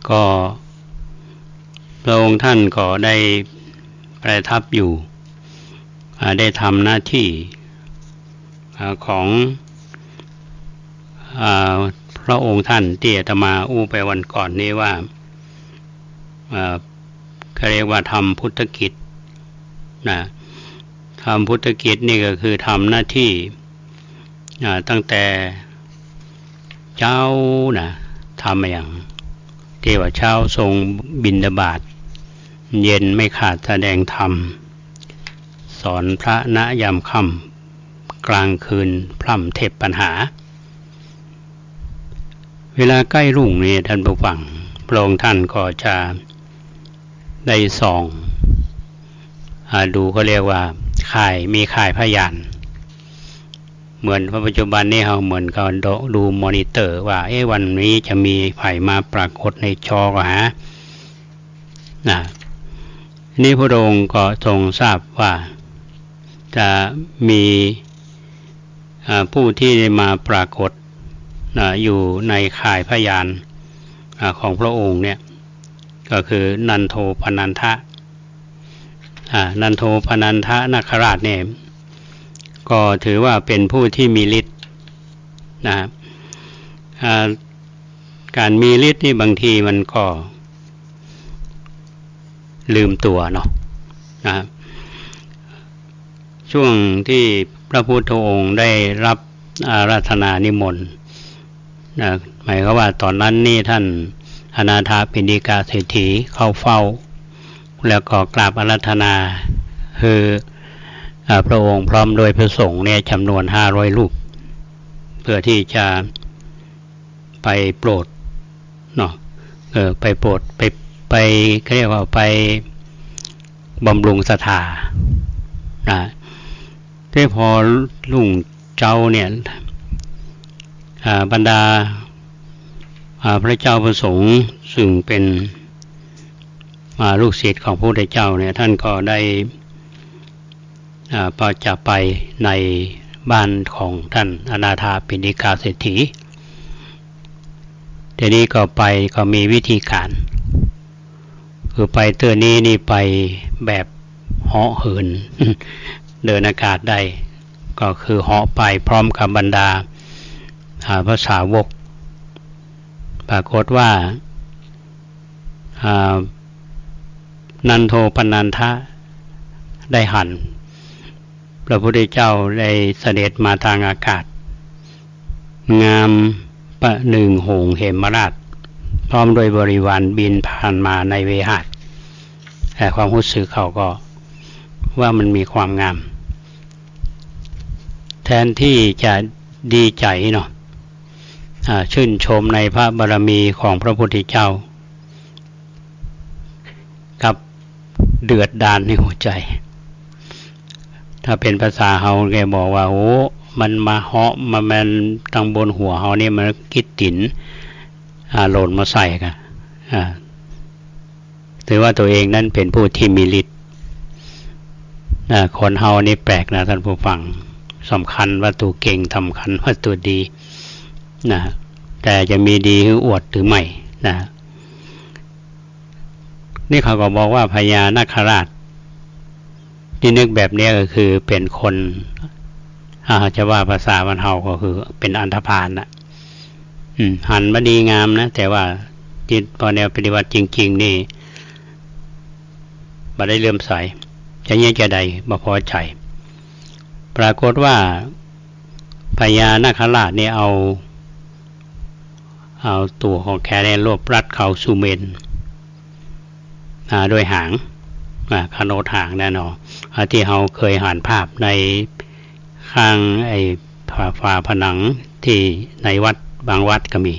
ก็พระองค์ท่านก็ได้ประทับอยู่ได้ทำหน้าที่ของพระองค์ท่านที่อาตมาอู้ไปวันก่อนนี้ว่าเขาเรียกว่าทำพุทธกิจนะทำพุทธกิจนี่ก็คือทำหน้าที่ตั้งแต่เช้านะทำอย่างที่ว่าเช้าทรงบิณฑบาตเย็นไม่ขาดแสดงธรรมสอนพระณยามค่ำกลางคืนพร่ำเทศปัญหาเวลาใกล้รุ่งนี่ท่านผู้ฟังพระองค์ท่านก็จะได้ส่องดูเขาเรียกว่ามีข่ายพยานเหมือนปัจจุบันนี้เราเหมือนกับดูมอนิเตอร์ว่าวันนี้จะมีไผ่มาปรากฏในจอก็นี่พระองค์ก็ทรงทราบว่าจะมีผู้ที่มาปรากฏอยู่ในข่ายพยานของพระองค์เนี่ยก็คือนันโทปนันทะนันโทปนันทะนาคราชเนี่ยก็ถือว่าเป็นผู้ที่มีฤทธิ์นะครับการมีฤทธิ์นี่บางทีมันก็ลืมตัวเนาะนะครับช่วงที่พระพุทธองค์ได้รับอาราธนานิมนต์หมายความว่าตอนนั้นนี่ท่านอนาถปิณฑิกาเศรษฐีเข้าเฝ้าแล้วก็กราบอาราธนาคือพระองค์พร้อมโดยพระสงฆ์เนี่ยจำนวน500รูปเพื่อที่จะไปโปรดเนาะไปโปรดไปเรียกว่าไปบำรุงศรัทธาที่พอรุ่งเจ้าเนี่ยบรรดาพระเจ้าประสงค์ซึ่งเป็นลูกศิษย์ของพระพุทธเจ้าเนี่ยท่านก็ได้พอจะไปในบ้านของท่านอนาถปิณฑิกาเศรษฐีทีนี้ก็ไปก็มีวิธีการคือไปเตือนนี่ไปแบบเหาะเหิน เดินอากาศได้ก็คือเหาะไปพร้อมกับบรรดาพระสาวกปรากฏว่านันโทปนันทะได้หันพระพุทธเจ้าได้เสด็จมาทางอากาศงามประหนึ่งหงส์เหมราชพร้อมโดยบริวารบินผ่านมาในเวหาสแต่ความรู้สึกเขาก็ว่ามันมีความงามแทนที่จะดีใจเนาะชื่นชมในพระบารมีของพระพุทธเจ้ากับเดือดดาลในหัวใจถ้าเป็นภาษาเฮาแกบอกว่าโอ้มันมาเหาะมันตั้งบนหัวเฮานี่มันกิดตินหล่นมาใส่กันถือว่าตัวเองนั้นเป็นผู้ที่มีฤทธิ์คนเฮานี่แปลกนะท่านผู้ฟังสำคัญว่าตัวเก่งสำคัญว่าตัวดีนะแต่จะมีดีหรืออวดหรือไม่นะนี่เขาก็บอกว่าพญานาคราชที่นึกแบบนี้ก็คือเป็นคนจะว่าภาษาบรรเทาก็คือเป็นอันธพาลนะหันมาดีงามนะแต่ว่าจิตพอแนวปฏิบัติจริงๆนี่บ่ได้เลื่อมใสจะเงี้ยจะใดบ่พอใจปรากฏว่าพญานาคราชนี่เอาตัวของแคเรนรวบรัดเขาสุเมนด้วยหางคโนดหางแน่นอนที่เราเคยหันภาพในข้างไอ้ฝาผนังที่ในวัดบางวัดก็มี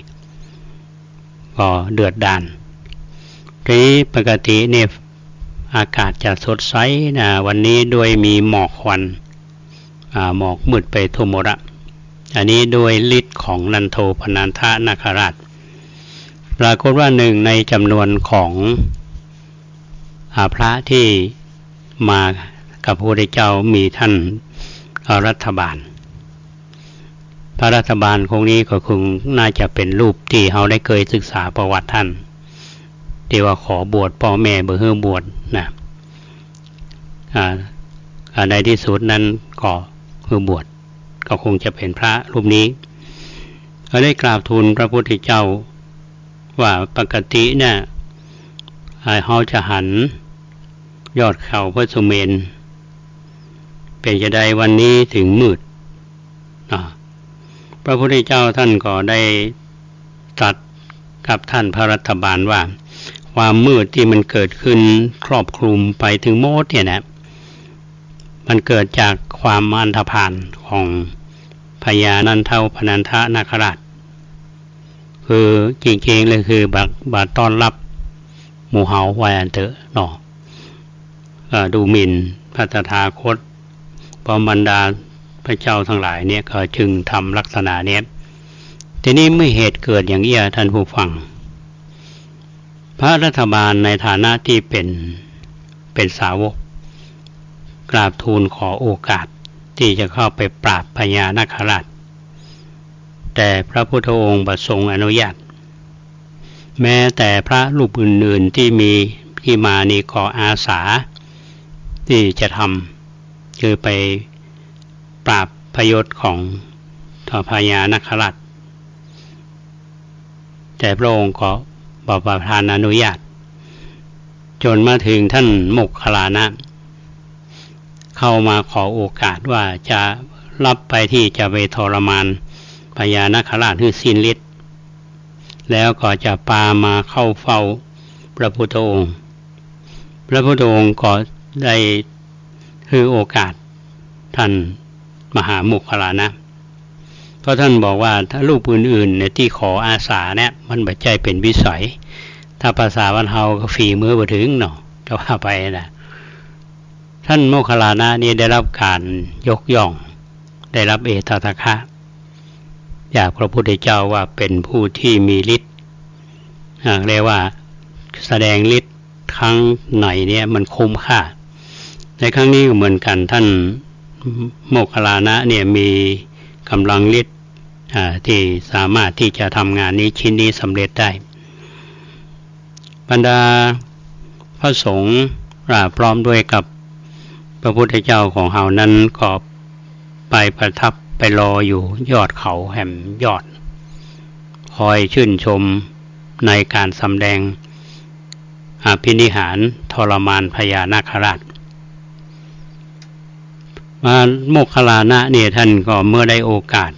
ก็เดือดดาลทีนี้ปกติเนี่ยอากาศจะสดใสนะวันนี้ด้วยมีหมอกควันหมอกมืดไปทั่วหมดอันนี้โดยฤทธิ์ของนันโทปนันทะนาคราชปรากฏว่าหนึ่งในจำนวนของพระที่มากับพระพุทธเจ้ามีท่านรัฐบาลพระรัฐบาลคงนี้ก็คงน่าจะเป็นรูปที่เราได้เคยศึกษาประวัติท่าน ที่ว่าขอบวชพ่อแม่บ่ให้บวชนะในที่สุดนั้นก็คือบวชก็คงจะเป็นพระรูปนี้ก็ได้กราบทูลพระพุทธเจ้าว่าปกติเนี่ยเขาจะหันยอดเขาพระสุเมรุเป็นจะได้วันนี้ถึงมืดพระพุทธเจ้าท่านก็ได้ตรัสกับท่านพระรัฐบาลว่าความมืดที่มันเกิดขึ้นครอบคลุมไปถึงโมดเนี่ยนะมันเกิดจากความอันธพาลของพญานันทปนันทนาคราชคือจริงๆเลยคือบาต้อนรับหมู่เฮาไว้อันเถอะเนาะดูหมิ่นพระตถาคตพอบรรดาพระเจ้าทั้งหลายเนี่ยก็จึงทำลักษณะนี้ทีนี้เมื่อเหตุเกิดอย่างนี้ท่านผู้ฟังพระรัฐบาลในฐานะที่เป็นสาวกกราบทูลขอโอกาสที่จะเข้าไปปราบพญานาคราชแต่พระพุทธองค์ประสงค์อนุญาตแม้แต่พระรูปอื่นๆที่มานี่ก็อาสาที่จะทำคือไปปราบพยศของพญานาคราชแต่พระองค์ก็ประทานอนุญาตจนมาถึงท่านโมคคัลลานะเข้ามาขอโอกาสว่าจะรับไปที่จะไปทรมานพญานาคราชให้สิ้นฤทธิ์แล้วก็จะพามาเข้าเฝ้าพระพุทธองค์พระพุทธองค์ก็ได้ให้โอกาสท่านมหาโมคคัลลานะเพราะท่านบอกว่าถ้ารูปอื่นๆเนี่ยที่ขออาสาเนี่ยมันบัดใจเป็นวิสัยถ้าภาษาบ้านเฮาก็ฝีมือบ่ถึงเนาะจะว่าไปนะท่านโมคคัลลานะนี่ได้รับการยกย่องได้รับเอตทัคคะจากพระพุทธเจ้าว่าเป็นผู้ที่มีฤทธิ์เรียกว่าแสดงฤทธิ์ครั้งไหนเนี่ยมันคุ้มค่าในครั้งนี้ก็เหมือนกันท่านโมคคัลลานะเนี่ยมีกำลังฤทธิ์ที่สามารถที่จะทำงานนี้ชิ้นนี้สำเร็จได้บรรดาพระสงฆ์พร้อมด้วยกับพระพุทธเจ้าของเฮานั้นก็ไปประทับไปรออยู่ยอดเขาแห่งยอดคอยชื่นชมในการสำแดงอภินิหารทรมานพญานาคราชมาโมคคัลลานะเนี่ยท่านก็เมื่อได้โอกาส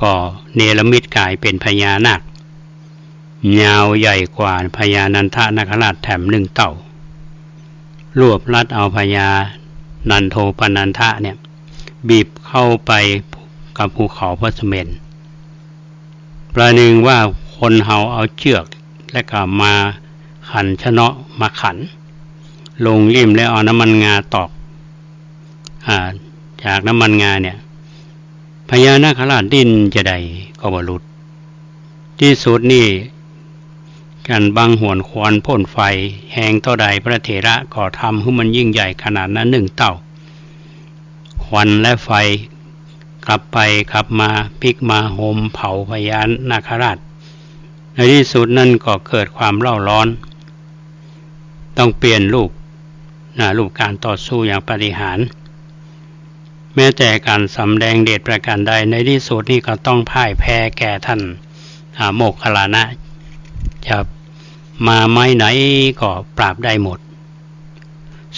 ก็เนรมิตกายเป็นพญานาคยาวใหญ่กว่าพญานันทนาคราชแถมหนึ่งเต่ารวบรัดเอาพญานันโทปนันทะเนี่ยบีบเข้าไปกับภูเขาพระสุเมรุประหนึ่งว่าคนเฮาเอาเชือกและก็มาขันชะเนาะมาขันลงริมแล้วเอาน้ำมันงาตอกจากน้ำมันงาเนี่ยพญานาคราชดิ้นจะใดก็บ่หลุดที่สุดนี่การบังหวนควันพ่นไฟแหงต่อใดพระเถระก็ทำให้มันยิ่งใหญ่ขนาดนั้นหนึ่งเต่าควันและไฟกลับไปกลับมาพลิกมาโหมเผาพญานาคราชในที่สุดนั่นก็เกิดความเร่าร้อนต้องเปลี่ยนรูปการต่อสู้อย่างปาฏิหาริย์แม้แต่การสำแดงเดชประการใดในที่สุดนี่ก็ต้องพ่ายแพ้แก่ท่านโมคคัลลานะจะมาไม้ไหนก็ปราบได้หมด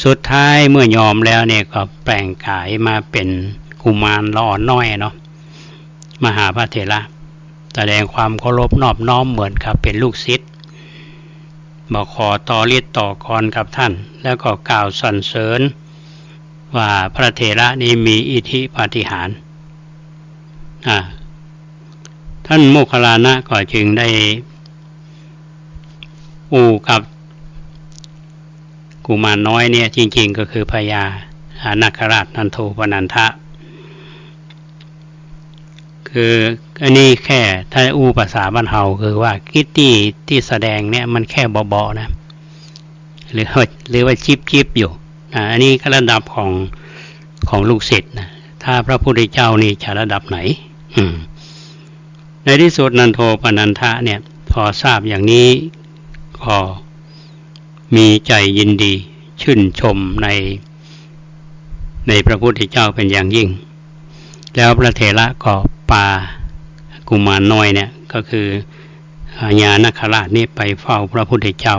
สุดท้ายเมื่อยอมแล้วเนี่ยก็แปลงกายมาเป็นกุมารละอ่อนน้อยเนาะมาหาพระเถระแสดงความเคารพนอบน้อมเหมือนกับเป็นลูกศิษย์บอกขอต่อฤทธิ์ต่อกรกับท่านแล้วก็กล่าวสรรเสริญว่าพระเถระนี้มีอิทธิปาฏิหาริย์ท่านโมคคัลลานะก็จึงได้กับกุมารน้อยเนี่ยจริงๆก็คือพญานาคราชนันโทปนันทะคืออันนี้แค่ถ้าภาษาบ้านเฮาคือว่ากิตตี้ที่แสดงเนี่ยมันแค่เบาๆนะหรือว่าจิบอยู่อันนี้ก็ระดับของลูกศิษย์นะถ้าพระพุทธเจ้านี่จะระดับไหนในที่สุดนันโทปนันทะเนี่ยพอทราบอย่างนี้ ก็มีใจยินดีชื่นชมในพระพุทธเจ้าเป็นอย่างยิ่งแล้วพระเถระก็ปากุมารน้อยเนี่ยก็คือญาณคราชนี่ไปเฝ้าพระพุทธเจ้า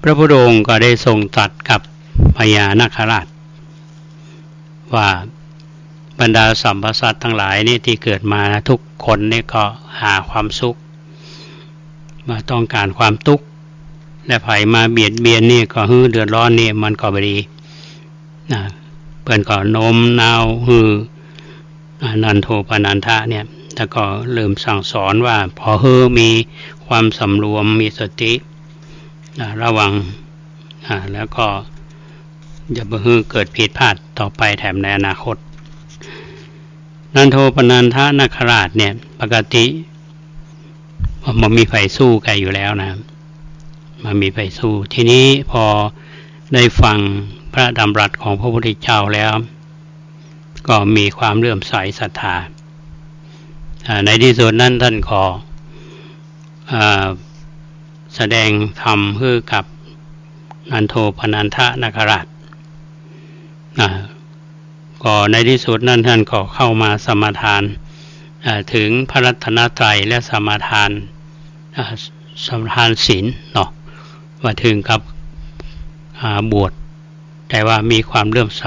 พระพุทธองค์ก็ได้ทรงตรัสกับพญานาคราชว่าบรรดาสัมพสัตว์ทั้งหลายนี่ที่เกิดมาทุกคนนี่ก็หาความสุขมาต้องการความทุกข์และไผมาเบียดเบียนนี่ก็เดือดร้อนนี่มันก็ไม่ดีนะเพิ่นก็โน้มน้าวนันโทปนันทะเนี่ยแล้วก็เริ่มสั่งสอนว่าพอมีความสำรวมมีสติระวังแล้วก็อย่าเกิดผิดพลาดต่อไปแถมในอนาคตนันโทปนันทะนาคราชเนี่ยปกติมันมีไฟสู้กันอยู่แล้วนะมันมีไฟสู้ทีนี้พอได้ฟังพระดำรัสของพระพุทธเจ้าแล้วก็มีความเลื่อมใสศรัทธาในที่สุดนั้นท่านขอแสดงธรรมให้กับนันโทปนันทะนาคราชก็ในที่สุดนั้นท่านก็เข้ามาสมาทานถึงพระรัตนตรัยและสมาทานศีลเนาะว่าถึงกับบวชแต่ว่ามีความเลื่อมใส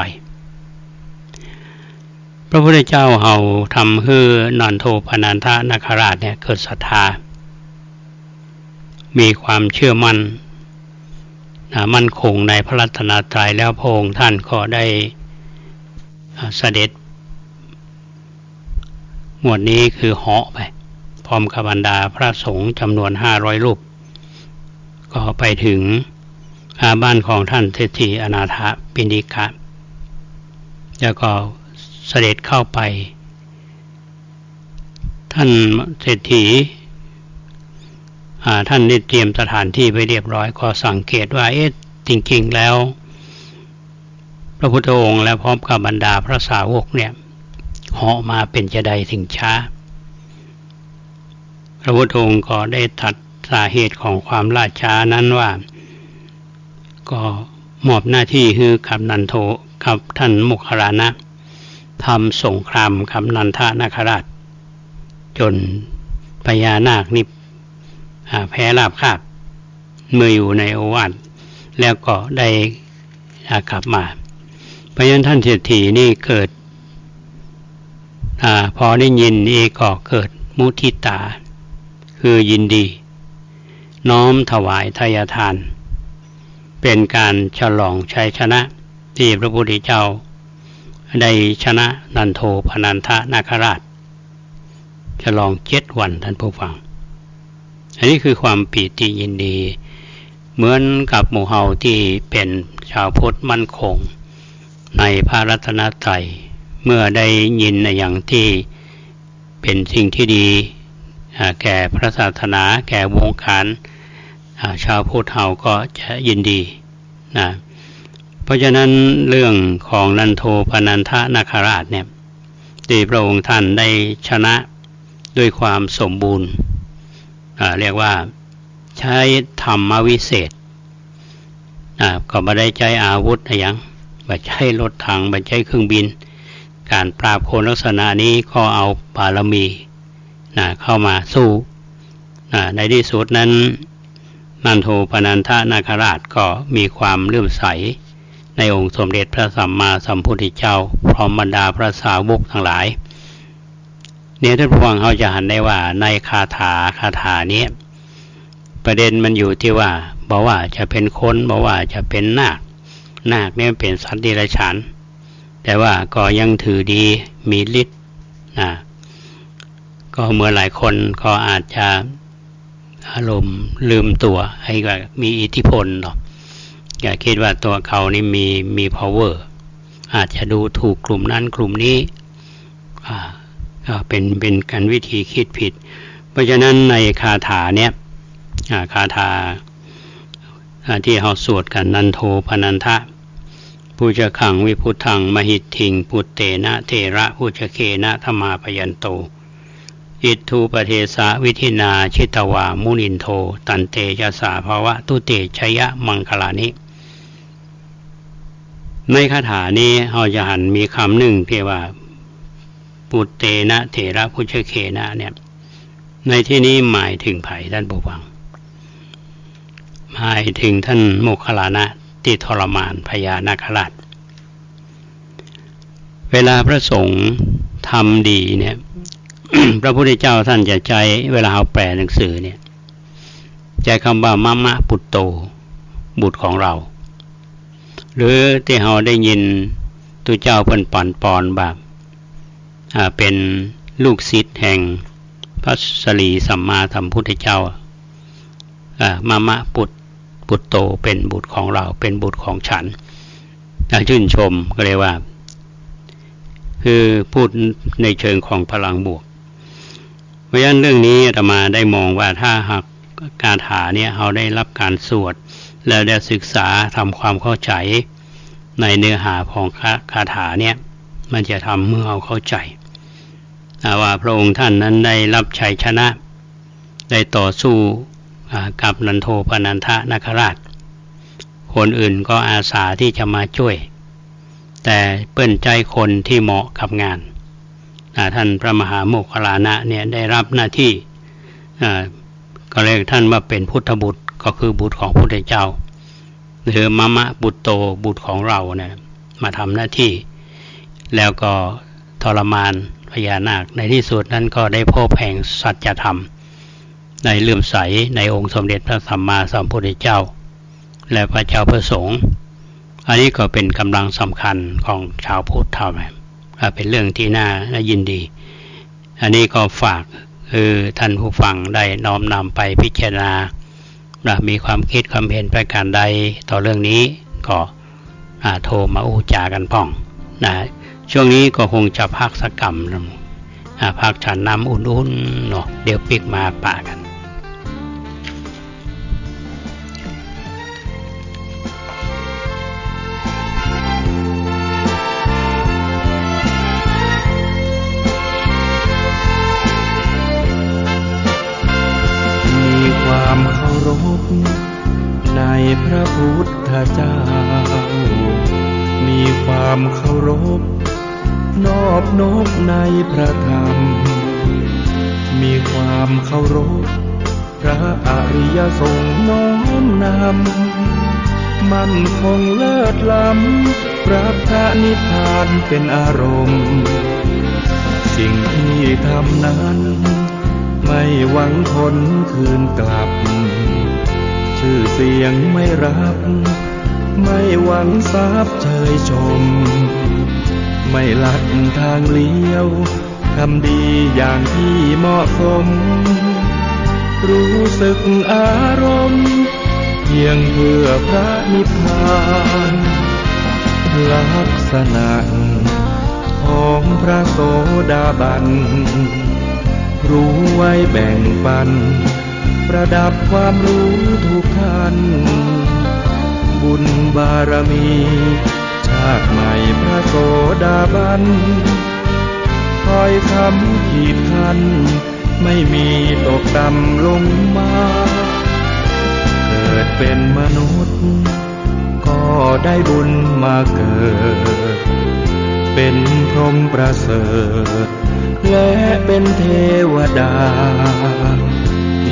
พระพุทธเจ้าเฮาทำให้นันโทปนันทะนาคราชเนี่ยเกิดศรัทธามีความเชื่อมั่นมั่นคงในพระรัตนตรัยแล้วพระองค์ท่านก็ได้เสด็จหมวดนี้คือเหาะไปพร้อมกับบรรดาพระสงฆ์จำนวน500รูปก็ไปถึงบ้านของท่านเศรษฐีอนาถปิณฑิกะแล้วก็เสด็จเข้าไปท่านเศรษฐีท่านได้เตรียมสถานที่ไปเรียบร้อยก็สังเกตว่าจริงๆแล้วพระพุทธองค์และพร้อมกับบรรดาพระสาวกเนี่ยเหาะมาเป็นจะใดถึงช้าพระพุทธองค์ก็ได้ตรัสสาเหตุของความล่าช้านั้นว่าก็มอบหน้าที่ให้กับนันโทกับท่านโมคคัลลานะทำสงครามกับนันทนาคราชจนพญานาคนี่แพ้ราบคาบเมื่ออยู่ในโอวาทแล้วก็ได้กลับมาเพราะฉะนั้นท่านเศรษฐีนี่เกิดพอได้ยินนี่ก็เกิดมุทิตาคือยินดีน้อมถวายทายทานเป็นการฉลองชัยชนะที่พระพุทธเจ้าได้ชนะนันโทปนันทนาคราชฉลอง7 วันท่านผู้ฟังอันนี้คือความปีติยินดีเหมือนกับหมู่เฮาที่เป็นชาวพุทธมั่นคงในพระรัตนตรัยเมื่อได้ยินอย่างที่เป็นสิ่งที่ดีแก่พระศาสนาแก่วงการชาวพุทธเฮาก็จะยินดีนะเพราะฉะนั้นเรื่องของนันโทปนันทนาคราชเนี่ยที่พระองค์ท่านได้ชนะด้วยความสมบูรณ์เรียกว่าใช้ธรรมวิเศษก็ไม่ได้ใช้อาวุธอย่างไม่ใช้รถถังไม่ใช้เครื่องบินการปราบโคนลักษณะนี้ก็เอาบารมีเข้ามาสู้ในที่สุดนั้นนันโทปนันทนาคราชก็มีความเลื่อมใสในองค์สมเด็จพระสัมมาสัมพุทธเจ้าพร้อมบรรดาพระสาวกทั้งหลายเนี่ยท่านผู้ฟังเขาจะหันได้ว่าในคาถานี้ประเด็นมันอยู่ที่ว่าบอกว่าจะเป็นคนบอกว่าจะเป็นนาคเนี่ยเป็นสัตว์เดรัจฉานแต่ว่าก็ยังถือดีมีฤทธิ์ก็เมื่อหลายคนก็อาจจะอารมณ์ลืมตัวให้ว่ามีอิทธิพลเนาะอย่าคิดว่าตัวเขานี่มี power อาจจะดูถูกกลุ่มนั้นกลุ่มนี้เป็นการวิธีคิดผิดเพราะฉะนั้นในคาถาเนี่ยคาถาที่เราสวดกันนันโทปนันทะพุชขังวิพุทังมหิทธิงปุตเตนะเทระพุชเคนะธรรมาปยันโต อิทธุปเทสะวิธินาชิตวามุนินโทตันเตยสาภาวะตุเตชยมังคลานิในคาถานี้เราจะหันมีคำหนึ่งที่ว่าปุตเตนะเถระพุชเคนะเนี่ยในที่นี้หมายถึงไผ่ท่านผู้ฟังหมายถึงท่านโมคคัลลานะที่ทรมานพญานาคราชเวลาพระสงฆ์ทำดีเนี่ย พระพุทธเจ้าท่านจะใช้เวลาเราแปลหนังสือเนี่ยใช้คำว่ามะมะปุตโตบุตรของเราหรือที่เราได้ยินตัวเจ้าเพิ่นปั่นปอนแบบเป็นลูกศิษย์แห่งพระสรีสัมมาสัมพุทธเจ้ามะมะปุตโตเป็นบุตรของเราเป็นบุตรของฉันชื่นชมก็เลยว่าคือพูดในเชิงของพลังบวกเพราะฉะนั้นเรื่องนี้อาตมาได้มองว่าถ้าหากคาถาเนี่ยเราได้รับการสวดแล้วได้ศึกษาทำความเข้าใจในเนื้อหาของคาถาเนี่ยมันจะทำเมื่อเราเข้าใจว่าพระองค์ท่านนั้นได้รับชัยชนะได้ต่อสู้กับนันโทปนันทนาคราชคนอื่นก็อาสาที่จะมาช่วยแต่เปิ้นใจคนที่เหมาะกับงานท่านพระมหาโมคคัลลานะเนี่ยได้รับหน้าที่ก็เรียกท่านว่าเป็นพุทธบุตรก็คือบุตรของพระพุทธเจ้าหรือมะมะบุตโตบุตรของเราเนี่ยมาทำหน้าที่แล้วก็ทรมานพญานาคในที่สุดนั้นก็ได้พบแห่งสัจธรรมในเลื่อมใสในองค์สมเด็จพระสัมมาสัมพุทธเจ้าและพระเจ้าพระสงฆ์อันนี้ก็เป็นกำลังสำคัญของชาวพุทธเราเป็นเรื่องที่น่ายินดีอันนี้ก็ฝากท่านผู้ฟังได้น้อมนำไปพิจารณามีความคิดความเห็นประการใดต่อเรื่องนี้ก็โทรมาอู้จากันพ่องช่วงนี้ก็คงจะพักสักกรรมพักฉันน้ำอุ่นๆเนาะเดี๋ยวปิกมาป่ากันความเคารพในพระพุทธเจ้ามีความเคารพนอบน้อมในพระธรรมมีความเคารพพระอริยสงฆ์น้อมนำมั่นคงเลิศล้ำพระนิพพานเป็นอารมณ์สิ่งที่ทำนั้นไม่หวังผลคืนกลับชื่อเสียงไม่รับไม่หวังทรัพย์เชยชมไม่ลัดทางเลี้ยวทำดีอย่างที่เหมาะสมรู้สึกอารมณ์เพียงเพื่อพระนิพพานลักษณะของพระโสดาบันรู้ไว้แบ่งปันประดับความรู้ทุกท่านบุญบารมีชาติใหม่พระโสดาบันคอยคำขีดคันไม่มีตกต่ำลงมาเกิดเป็นมนุษย์ก็ได้บุญมาเกิดเป็นพรหมประเสริฐและเป็นเทวดา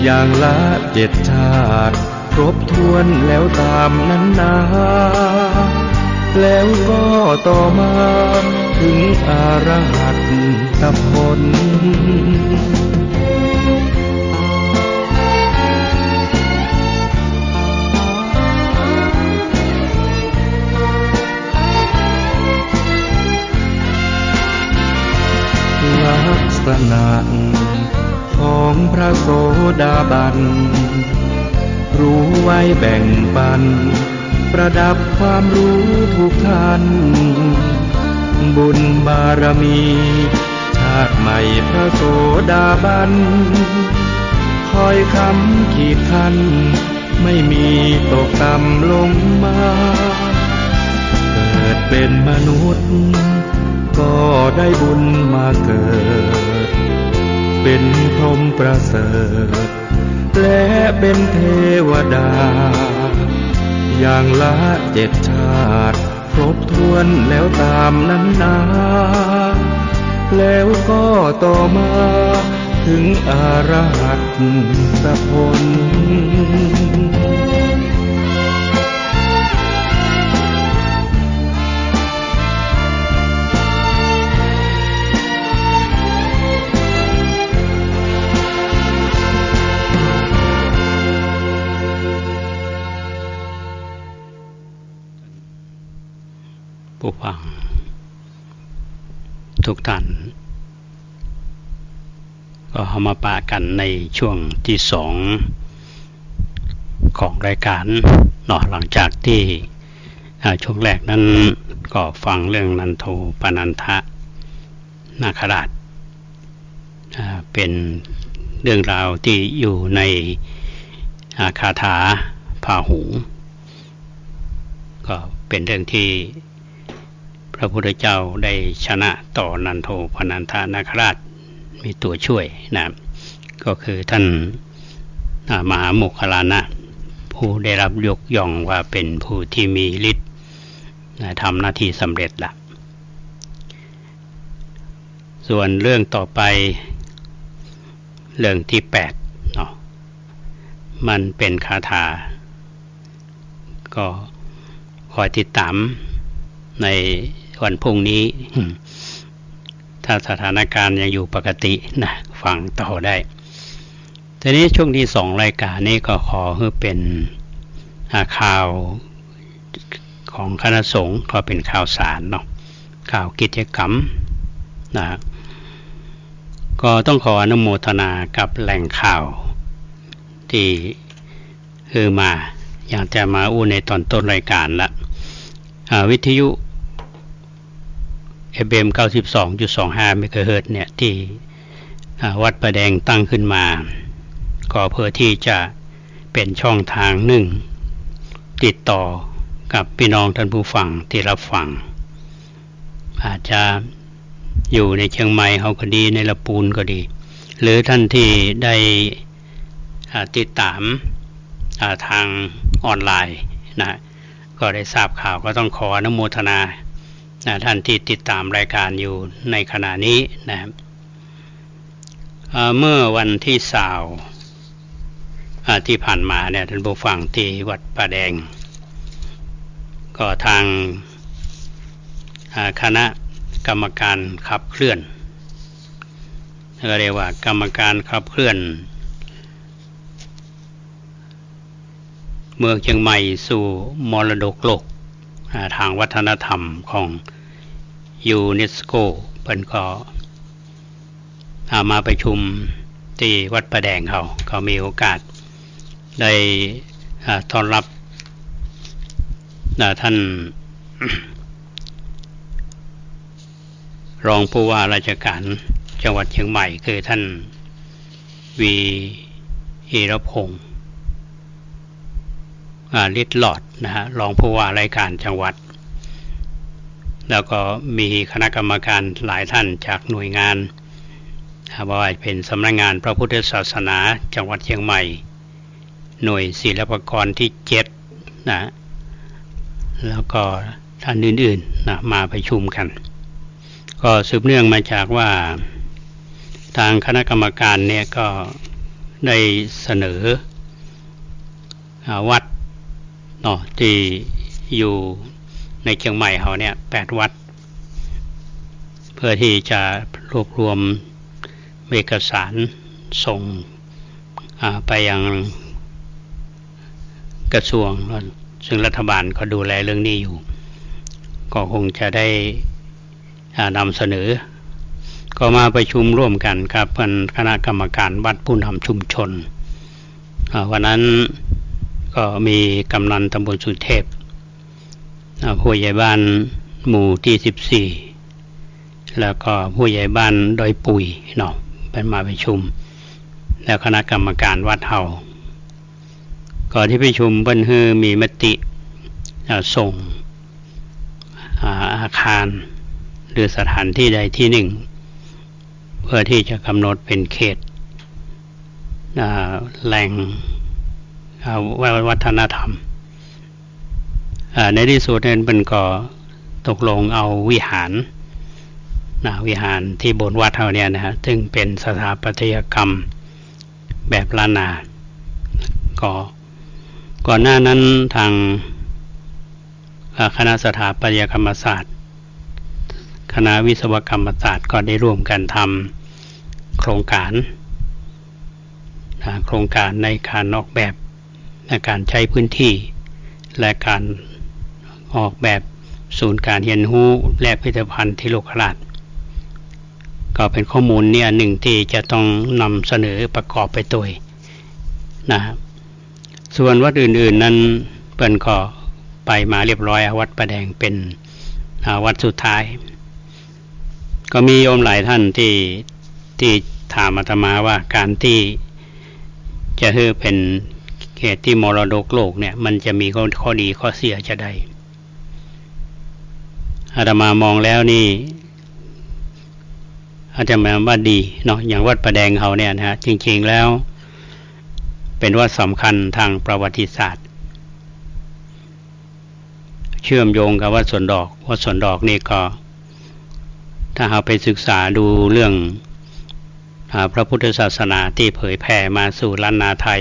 อย่างละ7 ชาติครบถ้วนแล้วตามนั้นนาแล้วก็ต่อมาถึงอรหัตผลลักษณะของพระโสดาบันรู้ไว้แบ่งปันประดับความรู้ทุกท่านบุญบารมีชาติใหม่พระโสดาบันคอยคำขีดคันไม่มีตกต่ำลงมาเกิดเป็นมนุษย์ก็ได้บุญมาเกิด เป็นพรหมประเสริฐและเป็นเทวดาอย่างละ7 ชาติครบถ้วนแล้วตามนั้นนาแล้วก็ต่อมาถึงอรหัตผลผู้ฟังทุกท่านก็เข้ามาปะกันในช่วงที่2ของรายการเนาะหลังจากที่ช่วงแรกนั้นก็ฟังเรื่องนันโทปนันทะนาคราชเป็นเรื่องราวที่อยู่ในคาถาพาหุงก็เป็นเรื่องที่พระพุทธเจ้าได้ชนะต่อนันโทปนันทนาคราชมีตัวช่วยนะก็คือท่านมหาโมคคัลลานะผู้ได้รับยกย่องว่าเป็นผู้ที่มีฤทธิ์ทำหน้าที่สำเร็จละส่วนเรื่องต่อไปเรื่องที่8เนาะมันเป็นคาถาก็คอยติดตามในวันพรุ่งนี้ถ้าสถานการณ์ยังอยู่ปกตินะฟังต่อได้ทีนี้ช่วงที่2รายการนี้ก็ขอให้เป็นข่าวของคณะสงฆ์ก็เป็นข่าวสารเนาะข่าวกิจกรรมนะก็ต้องขออนุโมทนากับแหล่งข่าวที่คือมาอย่างจะมาอู้ในตอนต้นรายการละวิทยุFM 92.25 เมกะเฮิรตซ์เนี่ยที่วัดประแดงตั้งขึ้นมาก็เพื่อที่จะเป็นช่องทางหนึ่งติดต่อกับพี่น้องท่านผู้ฟังที่รับฟังอาจจะอยู่ในเชียงใหม่เขาก็ดีในละปูนก็ดีหรือท่านที่ได้ติดตามทางออนไลน์นะก็ได้ทราบข่าวก็ต้องขออนุโมทนาท่านที่ติดตามรายการอยู่ในขณะนี้นะเมื่อวันที่ที่ผ่านมาเนี่ยท่านผู้ฟังที่วัดป่าแดงก็ทางคณะกรรมการขับเคลื่อนก็เรียกว่ากรรมการขับเคลื่อนเมืองเชียงใหม่สู่มรดกโลกทางวัฒนธรรมของยูเนสโกเพิ่นก็มาประชุมที่วัดประแดงเขามีโอกาสได้ต้อนรับท่าน รองผู้ว่าราชการจังหวัดเชียงใหม่คือท่านวีอีรพงษ์ฤทธิ์หลอดนะฮะรองผู้ว่าราชการจังหวัดแล้วก็มีคณะกรรมการหลายท่านจากหน่วยงานว่าเป็นสำนักงานพระพุทธศาสนาจังหวัดเชียงใหม่หน่วยศิลปากรที่7นะแล้วก็ท่านอื่นๆนะมาประชุมกันก็สืบเนื่องมาจากว่าทางคณะกรรมการเนี่ยก็ได้เสนอวัดเนาะที่อยู่ในเชียงใหม่เขาเนี่ย8วัดเพื่อที่จะรวบรวมเอกสารส่งไปยังกระทรวงซึ่งรัฐบาลก็ดูแลเรื่องนี้อยู่ก็คงจะได้นำเสนอก็มาประชุมร่วมกันครับคณะกรรมการวัดผู้นำชุมชนวันนั้นก็มีกำนันตำบลสุเทพผู้ใหญ่บ้านหมู่ที่14แล้วก็ผู้ใหญ่บ้านดอยปุยเนาะเป็นมาประชุมแล้วคณะกรรมการวัดเฮาก่อนที่ประชุมเพิ่นคือมีมติส่งอาคารหรือสถานที่ใดที่หนึ่ง เพื่อที่จะกำหนดเป็นเขตแหล่งวัฒนธรรมในที่สุดนั้นเป็นก็ตกลงเอาวิหารที่บนวัดเท่านี้นะฮะซึ่งเป็นสถาปัตยกรรมแบบล้านนาก่อนหน้านั้นทางคณะสถาปัตยกรรมศาสตร์คณะวิศวกรรมศาสตร์ก็ได้ร่วมกันทำโครงการในการออกแบบในการใช้พื้นที่และการออกแบบศูนย์การเรียนรู้และพิพิธภัณฑ์ที่โลกราชก็เป็นข้อมูลเนี่ยหนึ่งที่จะต้องนำเสนอประกอบไปตัวนะครับส่วนวัดอื่นๆนั้นเปิ้นก็ไปมาเรียบร้อยวัดประแดงเป็นวัดสุดท้ายก็มีโยมหลายท่านที่ถามอาตมาว่าการที่จะให้เป็นเขตที่มรดกโลกเนี่ยมันจะมีข้อดีข้อเสียจะได้อาตมามองแล้วนี่อาจจะหมายว่าดีเนาะอย่างวัดประแดงเขาเนี่ยนะฮะจริงๆแล้วเป็นวัดสำคัญทางประวัติศาสตร์เชื่อมโยงกับวัดสวนดอกนี่ก็ถ้าเราไปศึกษาดูเรื่องพระพุทธศาสนาที่เผยแผ่มาสู่ล้านนาไทย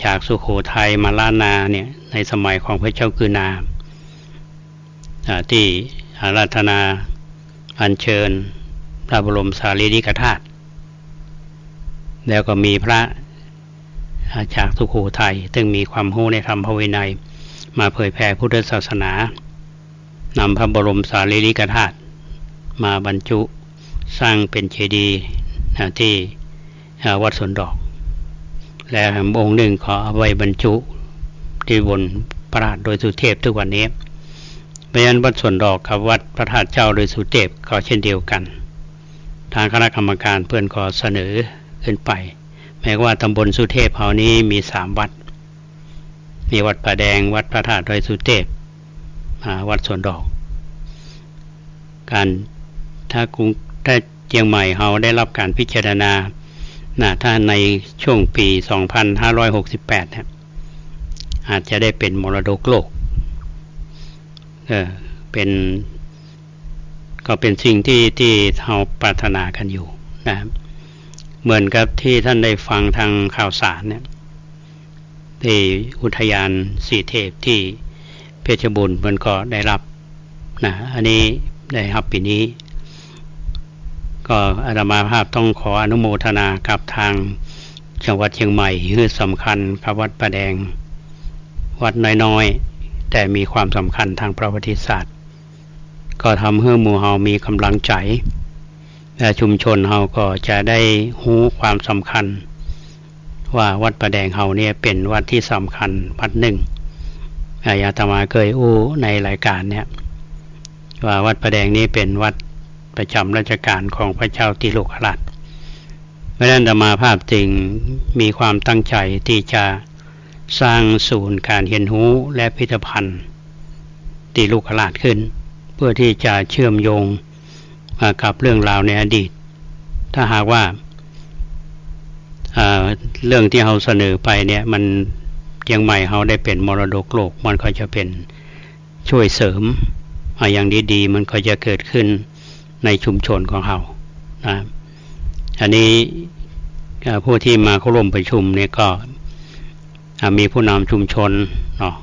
จากสุโขทัยมาล้านนาเนี่ยในสมัยของพระเจ้ากือนาที่อาราธนาอัญเชิญพระบรมสารีริกธาตุแล้วก็มีพระจากสุโขทัยซึ่งมีความรู้ในธรรมพระวินัยมาเผยแผ่พุทธศาสนานำพระบรมสารีริกธาตุมาบรรจุสร้างเป็นเจดีย์ที่วัดสวนดอกและองค์หนึ่งขอเอาไว้บรรจุที่บนพระธาตุโดยสุเทพทุกวันนี้เพราะฉะนั้นวัดสวนดอกกับวัดพระธาตุเจ้าโดยสุเทพก็เช่นเดียวกันทางคณะกรรมการเพื่อนก็เสนอขึ้นไปแม้ว่าตำบลสุเทพเขานี้มี3วัดมีวัดป่าแดงวัดพระธาตุโดยสุเทพวัดสวนดอกการถ้าเชียงใหม่เขาได้รับการพิจารณาถ้าในช่วงปี 2568เนี่ยอาจจะได้เป็นมรดกโลกก็เป็นสิ่งที่เราปรารถนากันอยู่นะเหมือนกับที่ท่านได้ฟังทางข่าวสารเนี่ยที่อุทยานสีเทพที่เพชรบูรณ์มันก็ได้รับอันนี้ได้รับปีนี้ก็อาตมาภาพต้องขออนุโมทนากับทางจังหวัดเชียงใหม่ที่สำคัญกับวัดประแดงวัดน้อยๆแต่มีความสำคัญทางประวัติศาสตร์ก็ทำให้หมู่เฮามีกำลังใจและชุมชนเฮาก็จะได้รู้ความสำคัญว่าวัดประแดงเฮาเนี่ยเป็นวัดที่สำคัญวัดหนึ่งอาตมาเคยในรายการเนี่ยว่าวัดประแดงนี้เป็นวัดประจำราชการของพระเจ้าติโลกราชเพราะฉะนั้นอาตมาภาพจึงมีความตั้งใจที่จะสร้างศูนย์การเรียนรู้และพิพิธภัณฑ์ติโลกราชขึ้นเพื่อที่จะเชื่อมโยงกับเรื่องราวในอดีตถ้าหากว่าเรื่องที่เราเสนอไปเนี่ยมันเชียงใหม่เราได้เป็นมรดกโลกมันก็จะเป็นช่วยเสริมอย่างดีๆมันก็จะเกิดขึ้นในชุมชนของเรานะอันนี้ผู้ที่มาเข้าร่วมประชุมเนี่ยก็มีผู้นำชุมชนเนาะ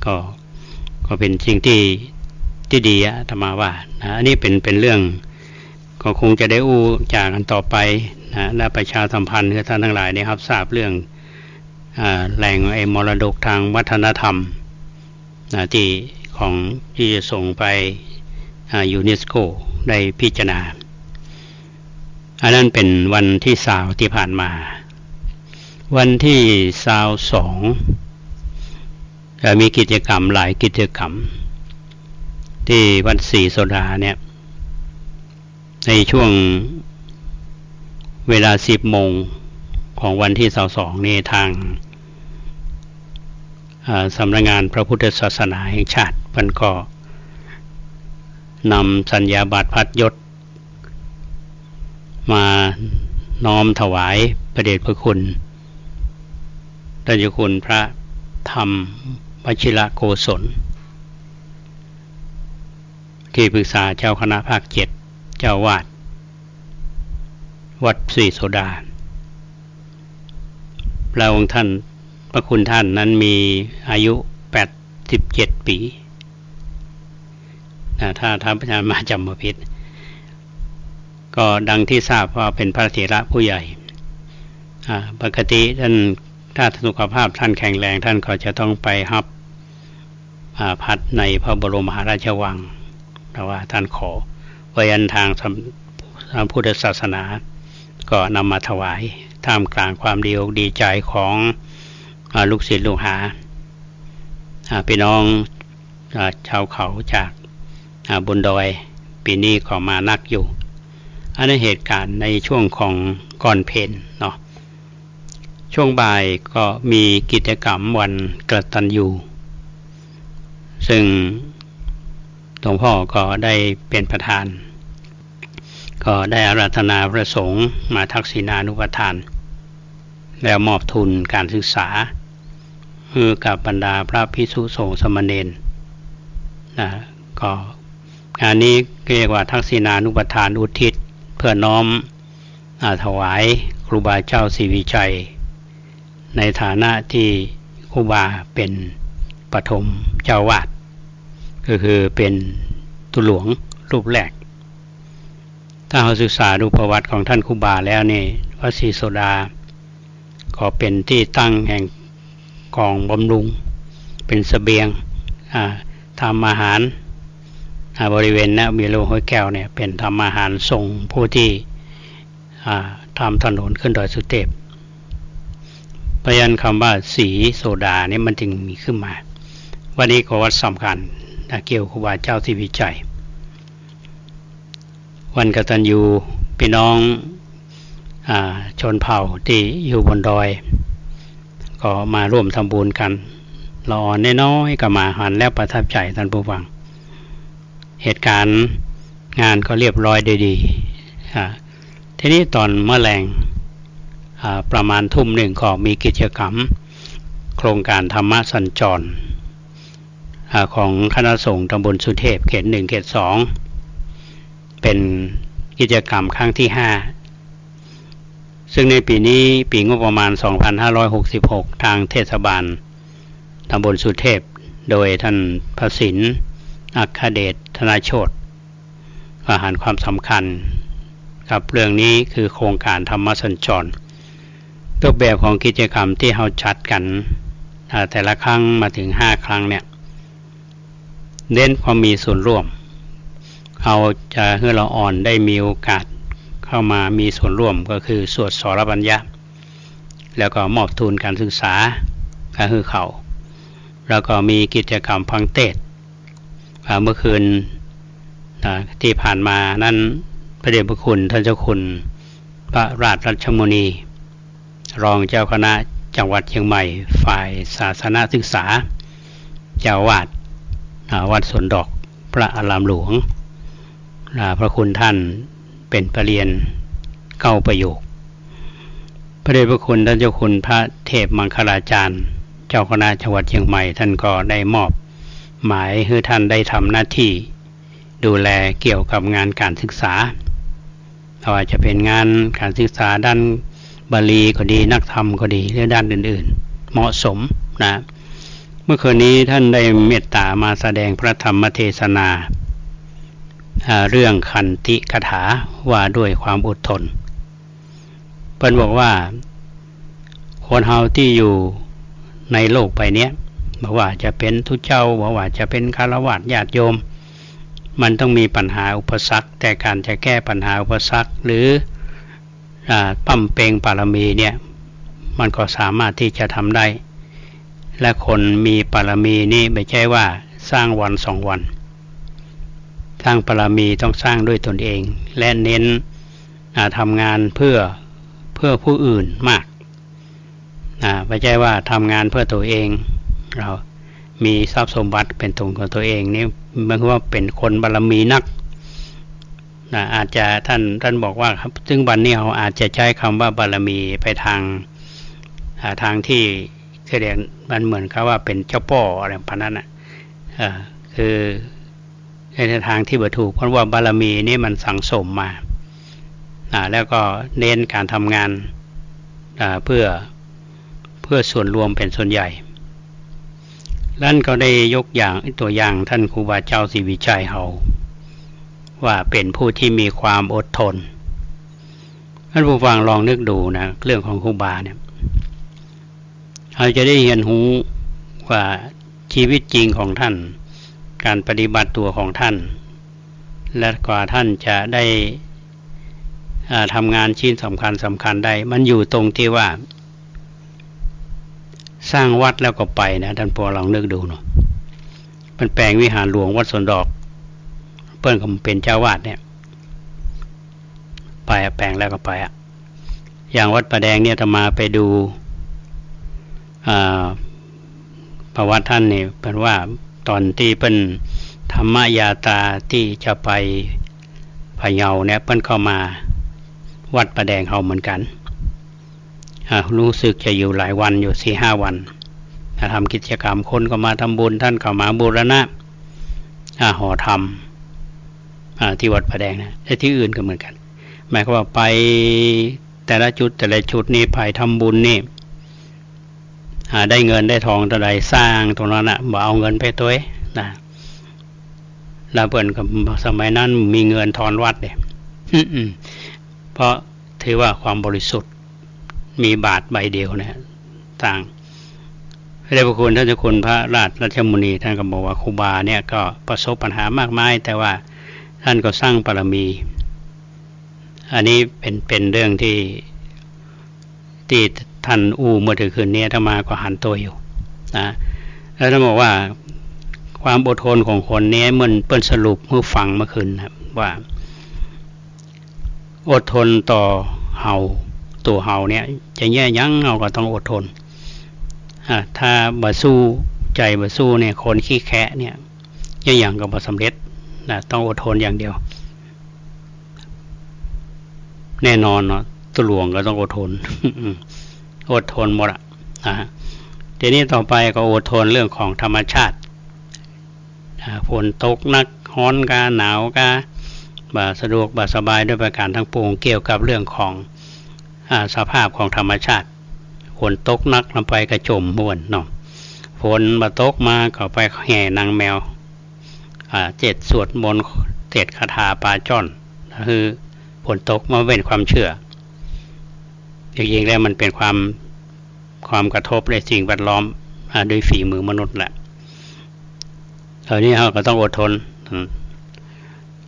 ก็เป็นสิ่งที่ดีอาตมาว่าอันนี้เป็นเรื่องก็คงจะได้จากกันต่อไปและประชาสัมพันธ์ให้ท่านทั้งหลายได้รับทราบเรื่องแหล่งมรดกทางวัฒนธรรมที่จะส่งไปยูเนสโกได้พิจารณาอันนั้นเป็นวันที่20ที่ผ่านมาวันที่22มีกิจกรรมหลายกิจกรรมที่วัดศรีโสดาเนี่ยในช่วงเวลา 10 โมงของวันที่22นี้ทางสำนักงานพระพุทธศาสนาแห่งชาติมันก็นำสัญญาบัตรพัดยศ มาน้อมถวายพระเดชพระคุณท่านเจ้าคุณพระธรรมวชิรโกศลที่ปรึกษาเจ้าคณะภาค7เจ้าวาดวัดศรีโสดาพระองค์ท่านพระคุณท่านนั้นมีอายุ87 ปีถ้าท่านพระอาจารย์มาจำมาผิดก็ดังที่ทราบว่าเป็นพระเถระผู้ใหญ่ปกติท่านถ้าสุขภาพท่านแข็งแรงท่านก็จะต้องไปรับพัดในพระบรมมหาราชวังแต่ว่าท่านขอไว้ยันทางพุทธศาสนาก็นำมาถวายท่ามกลางความดีใจของลูกศิษย์ลูกหาพี่น้องชาวเขาจากบนดอยปีนี้ก็มานักอยู่อันนี้เหตุการณ์ในช่วงของก่อนเพลเนาะช่วงบ่ายก็มีกิจกรรมวันกตัญญูซึ่งหลวงพ่อก็ได้เป็นประธานก็ได้อาราธนาพระสงฆ์มาทักษิณานุปทานแล้วมอบทุนการศึกษาคือกับบรรดาพระภิกษุสงฆ์สมณเณรก็งานนี้เรียกว่าทักษิณานุปทานอุทิศเพื่อน้อมถวายครูบาเจ้าศรีวิชัยในฐานะที่ครูบาเป็นปฐมเจ้าวาดก็คือเป็นตุหลวงรูปแรกถ้าเราศึกษาดูประวัติของท่านครูบาแล้วนี่วัดศรีโสดาก็เป็นที่ตั้งแห่งกองบำรุงเป็นเสบียงทำอาหารบริเวณนะมีโลห้อยแก้วเนี่ยเป็นทำอาหารส่งผู้ที่ทำถนนขึ้นดอยสุเทพพยัญชนะคำว่าศรีโสดานี่มันจึงมีขึ้นมาวันนี้ก็วัดสำคัญเกี่ยวกับครูบาเจ้าศรีวิชัยวันกตัญญูพี่น้องชนเผ่าที่อยู่บนดอยก็มาร่วมทำบุญกันละอ่อนน้อยๆก็มาหันแล้วประทับใจท่านผู้ฟังเหตุการณ์งานก็เรียบร้อยดีทีนี้ตอนเมื่อแรงประมาณทุ่มหนึ่งก็มีกิจกรรมโครงการธรรมสัญจรของคณะสงฆ์ตำบลสุเทพเขต1เขต2เป็นกิจกรรมครั้งที่5ซึ่งในปีนี้ปีงบประมาณ2566ทางเทศบาลตำบลสุเทพโดยท่านพระศิลป์อัครเดชธนาโชติก็หันความสำคัญกับเรื่องนี้คือโครงการธรรมสัญจรรูปแบบของกิจกรรมที่เราจัดกันแต่ละครั้งมาถึง5ครั้งเนี่ยเน้นความมีส่วนร่วมเอาจะให้เราอ่อนได้มีโอกาสเข้ามามีส่วนร่วมก็คือสวดสรบัญญัติแล้วก็มอบทุนการศึกษาก็คือเขาแล้วก็มีกิจกรรมฟังเทศน์เมื่อคืนที่ผ่านมานั้นพระเดชพระคุณท่านเจ้าคุณพระราชรัชมุนีรองเจ้าคณะจังหวัดเชียงใหม่ฝ่ายศาสนศึกษาเจ้าวาดวัดสวนดอกพระอารามหลวงพระคุณท่านเป็นประเรียน9ประโยคพระเดชพระคุณท่านเจ้าคุณพระเทพมังคลาจารย์เจ้าคณะจังหวัดเชียงใหม่ท่านก็ได้มอบหมายให้ท่านได้ทำหน้าที่ดูแลเกี่ยวกับงานการศึกษาไม่ว่าจะเป็นงานการศึกษาด้านบาลีก็ดีนักธรรมก็ดีหรือด้านอื่นๆเหมาะสมนะเมื่อคืนนี้ท่านได้เมตตามาแสดงพระธรรมเทศนาเรื่องขันติคถาว่าด้วยความอดทนเพิ่นบอกว่าคนเฮาที่อยู่ในโลกใบนี้บอกว่าจะเป็นทุเจ้าบอกว่าจะเป็นฆราวาสญาติโยมมันต้องมีปัญหาอุปสรรคแต่การจะแก้ปัญหาอุปสรรคหรือปั้มเปงบารมีเนี่ยมันก็สามารถที่จะทำได้และคนมีบารมีนี่ไม่ใช่ว่าสร้างวัน2วันสร้างบารมีต้องสร้างด้วยตนเองและเน้นทำงานเพื่อผู้อื่นมากไม่ใช่ว่าทำงานเพื่อตัวเองเรามีทรัพย์สมบัติเป็นของตัวเองนี่หมายความว่าเป็นคนบารมีนัก อาจจะท่านบอกว่าครับซึ่งวันนี้เราอาจจะใช้คำว่าบารมีไปทางที่เรียกมันเหมือนกับว่าเป็นเจ้าพ่ออะไรพันนั้นคือในทางที่บ่ถูกเพราะว่าบารมีนี่มันสังสมมาแล้วก็เน้นการทำงานเพื่อส่วนรวมเป็นส่วนใหญ่นั่นก็ได้ยกอย่างตัวอย่างท่านครูบาเจ้าศรีวิชัยเฮาว่าเป็นผู้ที่มีความอดทนท่านผู้ฟังลองนึกดูนะเรื่องของครูบาเนี่ยเราจะได้เรียนรู้ว่าชีวิตจริงของท่านการปฏิบัติตัวของท่านและกว่าท่านจะได้ทำงานชิ้นสำคัญได้มันอยู่ตรงที่ว่าสร้างวัดแล้วก็ไปนะท่านพอลองนึกดูเนาะมันแปลงวิหารหลวงวัดสวนดอกเปิ้นก็เป็นเจ้าวาดเนี่ยไปแปลงแล้วก็ไปอย่างวัดประแดงเนี่ยถ้ามาไปดูประวัติท่านนี่เป็นว่าตอนที่เป็นธรรมยาตราที่จะไปพะเยาเนี่ยเปิ้นเข้ามาวัดประแดงเขาเหมือนกันรู้สึกจะอยู่หลายวันอยู่ 4-5 วันทำกิจกรรมคนก็มาทำบุญท่านเข้ามาบูรณะหอธรรมที่วัดประแดงนะแต่ที่อื่นก็เหมือนกันหมายความว่าไปแต่ละจุดนี่ไปทำบุญนี่ได้เงินได้ทองเท่าใดสร้างตรงนั้นบ่เอาเงินไปตัวนะแล้วเปิ้นก็สมัยนั้นมีเงินทอนวัดเนี่ยเพราะถือว่าความบริสุทธิ์มีบาทใบเดียวเนี่ยต่างพระเดชพระคุณท่านเจ้าคุณพระราชรัชมุนีท่านก็บอกว่าครูบาเนี่ยก็ประสบปัญหามากมายแต่ว่าท่านก็สร้างบารมีอันนี้เป็นเรื่องที่ท่านเมื่อถึงคืนนี้ถ้ามาก็หันตัวอยู่นะแล้วท่านบอกว่าความอดทนของคนนี้เหมือนเปิ้นสรุปเมื่อฟังเมื่อคืนนะว่าอดทนต่อตัวเฮาเนี่ยจะแย่ยั้งเฮาก็ต้องอดทนถ้าบ่สู้ใจบ่สู้เนี่ยคนขี้แคะเนี่ยอย่างก็บ่สำเร็จนะต้องอดทนอย่างเดียวแน่นอนเนาะตัวหลวงก็ต้องอดทน อดทนหมดทีนี้ต่อไปก็อดทนเรื่องของธรรมชาติฝนตกนักร้อนกาหนาวกาบ่สะดวกบ่สบายด้วยประการทั้งปวงเกี่ยวกับเรื่องของสภาพของธรรมชาติฝนตกนักลงไปกระจมม่วนเนาะฝนมาตกมาก็ไปแห่นางแมว7สวดมนต์7คาถาปาจ้อนคือฝนตกมาเป็นความเชื่อจริงๆแล้วมันเป็นความกระทบในสิ่งแวดล้อมด้วยฝีมือมนุษย์แหละตอนนี้เราก็ต้องอดทน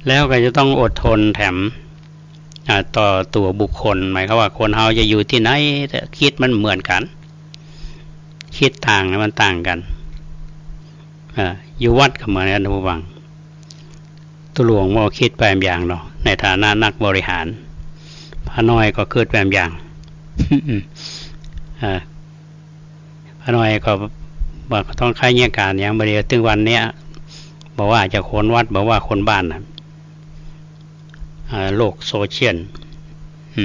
แล้วก็จะต้องอดทนแถมต่อตัวบุคคลหมายความว่าคนเราจะอยู่ที่ไหนแต่คิดมันเหมือนกันคิดต่างมันต่างกันอยู่วัดก็เหมือนกันทุกวังตัวหลวงว่าคิดแบบอย่างเนาะในฐานะนักบริหารพระน้อยก็คิดแบบอย่างพระน้อยก็บอกต้องค่ายเงี่ยการอย่างบริเวณตึงวันเนี้ยบอกว่าจะคนวัดบอกว่าคนบ้านนะโลกโซเชียล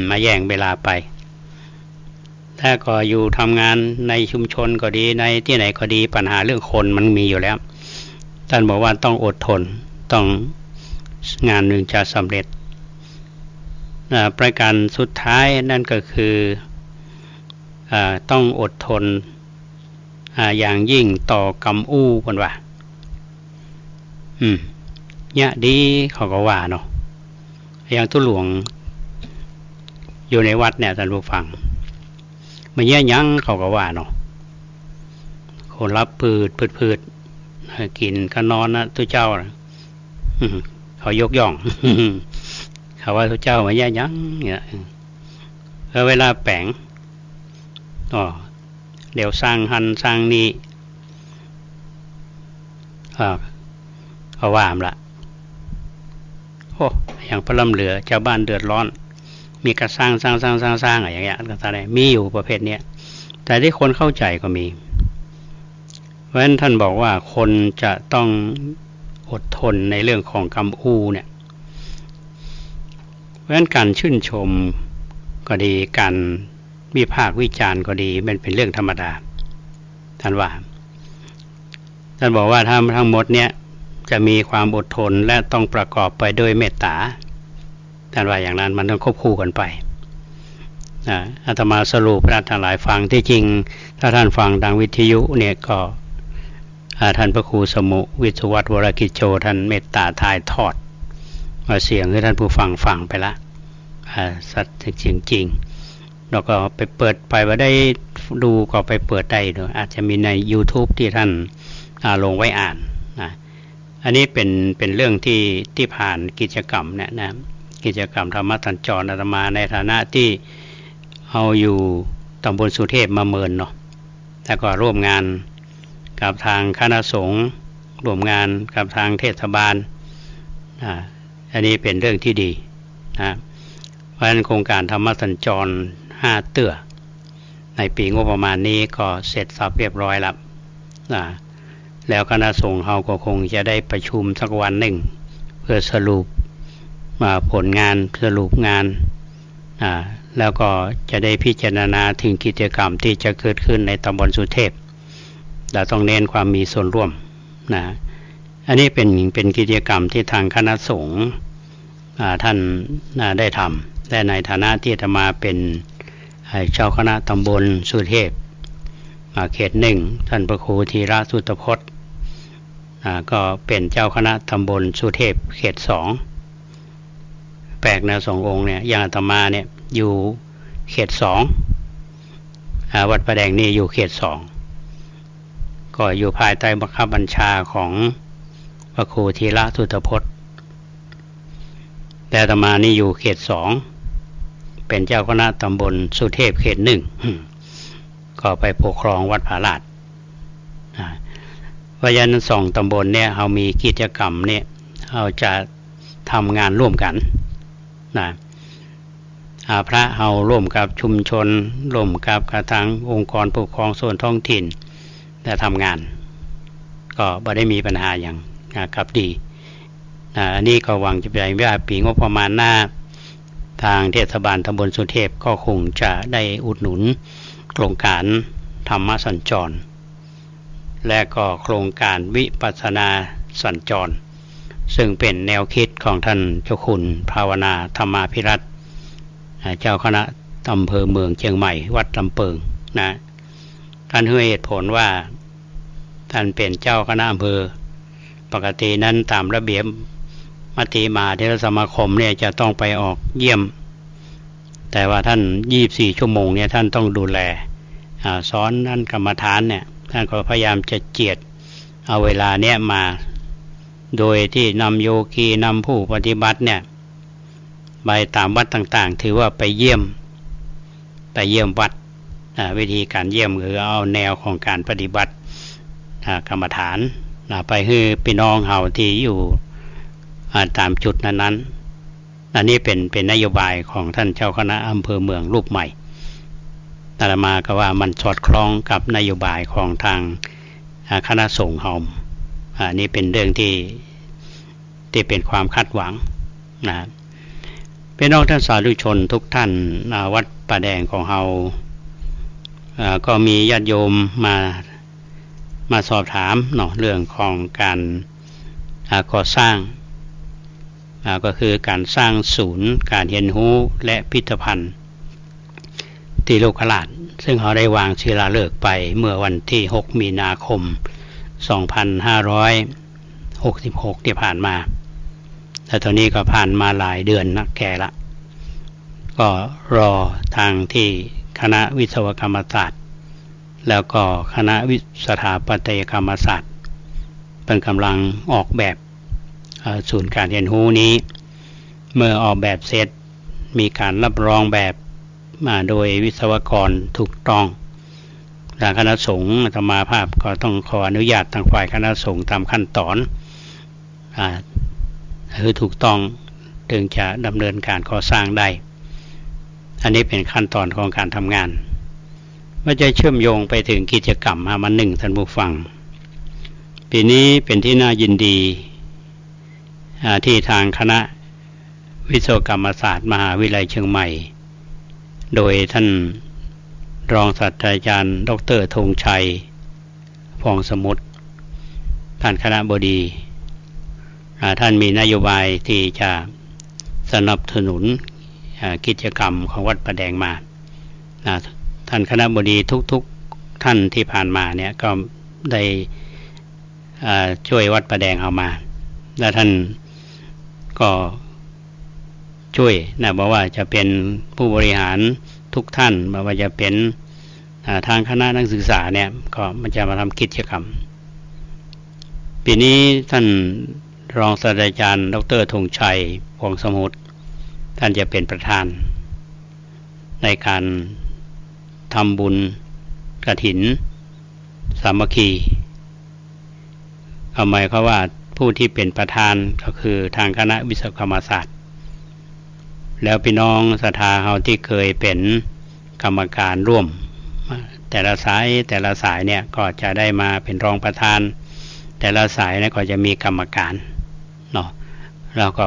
มาแย่งเวลาไปถ้าก็อยู่ทำงานในชุมชนก็ดีในที่ไหนก็ดีปัญหาเรื่องคนมันมีอยู่แล้วท่านบอกว่าต้องอดทนต้องงานหนึ่งจะสำเร็จประการสุดท้ายนั่นก็คือต้องอดทนอย่างยิ่งต่อกรรมคนว่าเนี่ยดีเขาก็ว่าเนาะอย่างตุหลวงอยู่ในวัดเนี่ยท่านผู้ฟังมันแย่ยั้งเขาก็ว่าเนาะคนรับพืชกินก็นอนนะตัวเจ้าเขายกย่อง เขาว่าตัวเจ้ามันแย่ยั้งเนี่ยแล้วเวลาแปลงเดี๋ยวสร้างหันสร้างนี้เขาว่ามละอย่างพระลำเหลือชาวบ้านเดือดร้อนมีกระสร้างอย่างเงี้ยก็อะไรมีอยู่ประเภทเนี้ยแต่ที่คนเข้าใจก็มีเพราะฉะนั้นท่านบอกว่าคนจะต้องอดทนในเรื่องของกรรมเนี่ย เพราะฉะนั้นการชื่นชมก็ดีการวิพากษ์วิจารณ์ก็ดีมันเป็นเรื่องธรรมดาท่านบอกว่าทั้งหมดเนี่ยจะมีความอดทนและต้องประกอบไปด้วยเมตตาท่านว่าอย่างนั้นมันต้องควบคู่กันไปอาตมาสรุปให้ท่านหลายฟังที่จริงถ้าท่านฟังทางวิทยุเนี่ยก็ท่านพระครูสมุวิศวัตรวรกิจโจท่านเมตตาถ่ายทอดเสียงให้ท่านผู้ฟังไปละสัตว์จริงๆแล้วก็ไปเปิดไปว่าได้ดูก็ไปเปิดได้ด้วยอาจจะมีใน YouTube ที่ท่านลงไว้อ่านนะอันนี้เป็นเรื่องที่ผ่านกิจกรรมเนี่ยนะกิจกรรมธรรมสัญจรอาตมาในฐานะที่เอาอยู่ตำบลสุเทพมาเมินเนาะแล้วก็ร่วมงานกับทางคณะสงฆ์ร่วมงานกับทางเทศบาลอันนี้เป็นเรื่องที่ดีนะเพราะฉะนั้นโครงการธรรมสัญจร5เตื้อในปีงบประมาณนี้ก็เสร็จสับเรียบร้อยแล้วแล้วคณะสงฆ์เราก็คงจะได้ประชุมสักวันหนึ่งเพื่อสรุปผลงานสรุปงานแล้วก็จะได้พิจารณาถึงกิจกรรมที่จะเกิดขึ้นในตำบลสุเทพเราต้องเน้นความมีส่วนร่วมนะอันนี้เป็นกิจกรรมที่ทางคณะสงฆ์ท่านได้ทำและในฐานะที่อาตมาเป็นเจ้าคณะตำบลสุเทพเขต1ท่านพระครูธีระสุตพจน์ก็เป็นเจ้าคณะตำบลสุเทพเขต2แปลกนะ2องค์เนี่ยอย่างอาตมาเนี่ยอยู่เขต2วัดประแดงนี่อยู่เขต2ก็อยู่ภายใต้บังคับบัญชาของพระครูธีระสุตพจน์แต่อาตมานี่อยู่เขต2เป็นเจ้าคณะตำบลสุเทพเขต1ก็ไปปกครองวัดผาลาดเพราะฉะนั้น2ตำบลเนี่ยเรามีกิจกรรมเนี่ยเราจะทำงานร่วมกันนะพระเราร่วมกับชุมชนร่วมกับทางองค์กรปกครองส่วนท้องถิ่นและทำงานก็ไม่ได้มีปัญหาอย่างกับดีอันนี้ก็หวังจะไปว่าปีงบประมาณหน้าทางเทศบาลตำบลสุเทพก็คงจะได้อุดหนุนโครงการธรรมสัญจรและก็โครงการวิปัสสนาสัญจรซึ่งเป็นแนวคิดของท่านเจ้าคุณภาวนาธรรมาภิรัตน์เจ้าคณะอำเภอเมืองเชียงใหม่วัดลำเปิงนะท่านให้เหตุผลว่าท่านเป็นเจ้าคณะอำเภอปกตินั้นตามระเบียบมติมหาเถรสมาคมเนี่ยจะต้องไปออกเยี่ยมแต่ว่าท่าน24ชั่วโมงเนี่ยท่านต้องดูแลสอนท่านกรรมฐานเนี่ยท่านก็พยายามจะเจียดเอาเวลาเนี่ยมาโดยที่นำโยคีนำผู้ปฏิบัติเนี่ยไปตามวัดต่างๆถือว่าไปเยี่ยมวัดวิธีการเยี่ยมคือเอาแนวของการปฏิบัติกรรมฐานไปให้พี่น้องเฮาที่อยู่ตามจุดนั้นๆอันนี้เป็นนโยบายของท่านเจ้าคณะอำเภอเมืองรูปใหม่อาตมาก็ว่ามันสอดคล้องกับนโยบายของทางคณะสงฆ์เฮาอันนี้เป็นเรื่องที่เป็นความคาดหวังนะพี่น้องท่านสาธุชนทุกท่านวัดป่าแดงของเฮาก็มีญาติโยมมาสอบถามเนาะเรื่องของการก่อสร้างก็คือการสร้างศูนย์การเรียนรู้และพิพิธภัณฑ์ที่โลกลาดซึ่งเขาได้วางศิลาฤกษ์ไปเมื่อวันที่6มีนาคม2566ที่ผ่านมาแต่ตอนนี้ก็ผ่านมาหลายเดือนนักแก่ละก็รอทางที่คณะวิศวกรรมศาสตร์แล้วก็คณะสถาปัตยกรรมศาสตร์เป็นกำลังออกแบบศูนย์การเรียนรู้นี้เมื่อออกแบบเสร็จมีการรับรองแบบมาโดยวิศวกรถูกต้องทางคณะสงฆ์อาตมาภาพก็ต้องขออนุญาตทางฝ่ายคณะสงฆ์ตามขั้นตอนคือถูกต้องถึงจะดำเนินการก่อสร้างได้อันนี้เป็นขั้นตอนของการทำงานว่าจะเชื่อมโยงไปถึงกิจกรรมมาหนึ่งท่านผู้ฟังปีนี้เป็นที่น่ายินดีที่ทางคณะ วิศวกรรมศาสตร์มหาวิทยาลัยเชียงใหม่โดยท่านรองศาสตราจารย์ดร.ธงชัยฟองสมุทรท่านคณบดีท่านมีนโยบายที่จะสนับสนุนกิจกรรมของวัดประแดงมาท่านคณบดีทุกๆท่านที่ผ่านมาเนี่ยก็ได้ช่วยวัดประแดงเอามาและท่านก็ช่วยนะบอกว่าจะเป็นผู้บริหารทุกท่านไม่ว่าจะเป็นทางคณะนักศึกษาเนี่ยก็มันจะมาทำกิจกรรมปีนี้ท่านรองศาสตราจารย์ดร.ธงชัยฟองสมุทรท่านจะเป็นประธานในการทำบุญกฐินสามัคคีหมายความว่าผู้ที่เป็นประธานก็คือทางคณะวิศวกรรมศาสตร์แล้วพี่น้องศรัทธาเฮาที่เคยเป็นกรรมการร่วมแต่ละสายเนี่ยก็จะได้มาเป็นรองประธานแต่ละสายเนี่ยก็จะมีกรรมการเนาะแล้วก็